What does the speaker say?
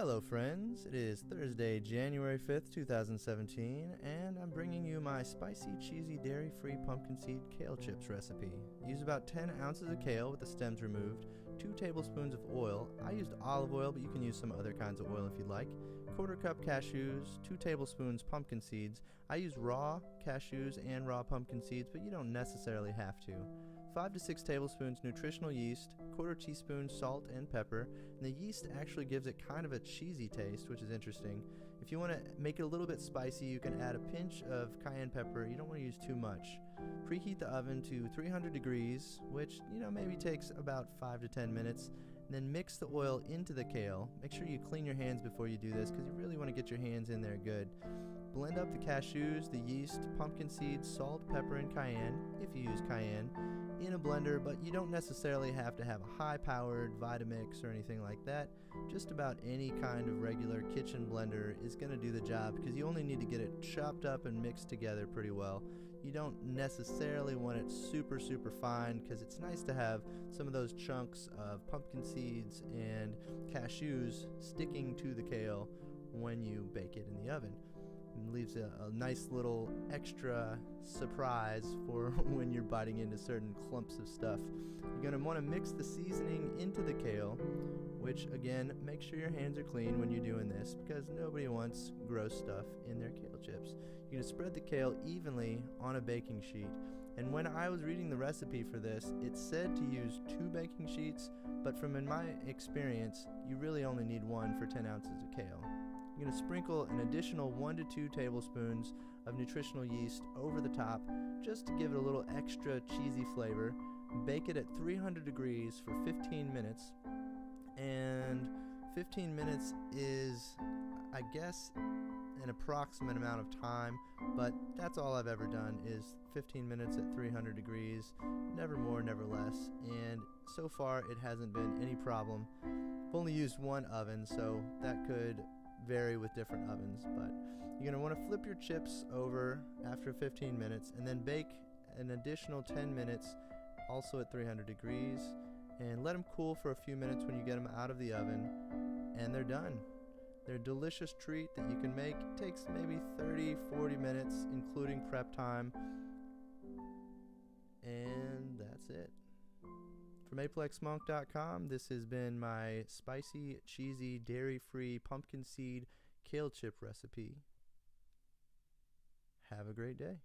Hello friends, it is Thursday, January 5th, 2017, and I'm bringing you my spicy, cheesy, dairy-free pumpkin seed kale chips recipe. Use about 10 ounces of kale with the stems removed, 2 tablespoons of oil. I used olive oil, but you can use some other kinds of oil if you'd like. 1/4 cup cashews, 2 tablespoons pumpkin seeds. I use raw cashews and raw pumpkin seeds, but you don't necessarily have to. 5 to 6 tablespoons nutritional yeast, 1/4 teaspoon salt and pepper, and the yeast actually gives it kind of a cheesy taste, which is interesting. If you want to make it a little bit spicy, you can add a pinch of cayenne pepper. You don't want to use too much. Preheat the oven to 300 degrees, which maybe takes about 5 to 10 minutes, and then mix the oil into the kale. Make sure you clean your hands before you do this because you really want to get your hands in there good. Blend up the cashews, the yeast, pumpkin seeds, salt, pepper, and cayenne, if you use cayenne, in a blender, but you don't necessarily have to have a high-powered Vitamix or anything like that. Just about any kind of regular kitchen blender is going to do the job because you only need to get it chopped up and mixed together pretty well. You don't necessarily want it super fine because it's nice to have some of those chunks of pumpkin seeds and cashews sticking to the kale when you bake it in the oven. And leaves a nice little extra surprise for when you're biting into certain clumps of stuff. You're going to want to mix the seasoning into the kale, which again, make sure your hands are clean when you're doing this because nobody wants gross stuff in their kale chips. You're going to spread the kale evenly on a baking sheet. And when I was reading the recipe for this, it said to use 2 baking sheets, but from in my experience, you really only need 1 for 10 ounces of kale. You're going to sprinkle an additional 1 to 2 tablespoons of nutritional yeast over the top just to give it a little extra cheesy flavor. Bake it at 300 degrees for 15 minutes. And 15 minutes is, I guess, an approximate amount of time, but that's all I've ever done is 15 minutes at 300 degrees, never more, never less, and so far it hasn't been any problem. I've only used 1 oven, so that could vary with different ovens, but you're going to want to flip your chips over after 15 minutes and then bake an additional 10 minutes also at 300 degrees and let them cool for a few minutes when you get them out of the oven, and they're done. They're a delicious treat that you can make. It takes maybe 30-40 minutes including prep time, and that's it. From aplexmonk.com, this has been my spicy, cheesy, dairy-free pumpkin seed kale chip recipe. Have a great day.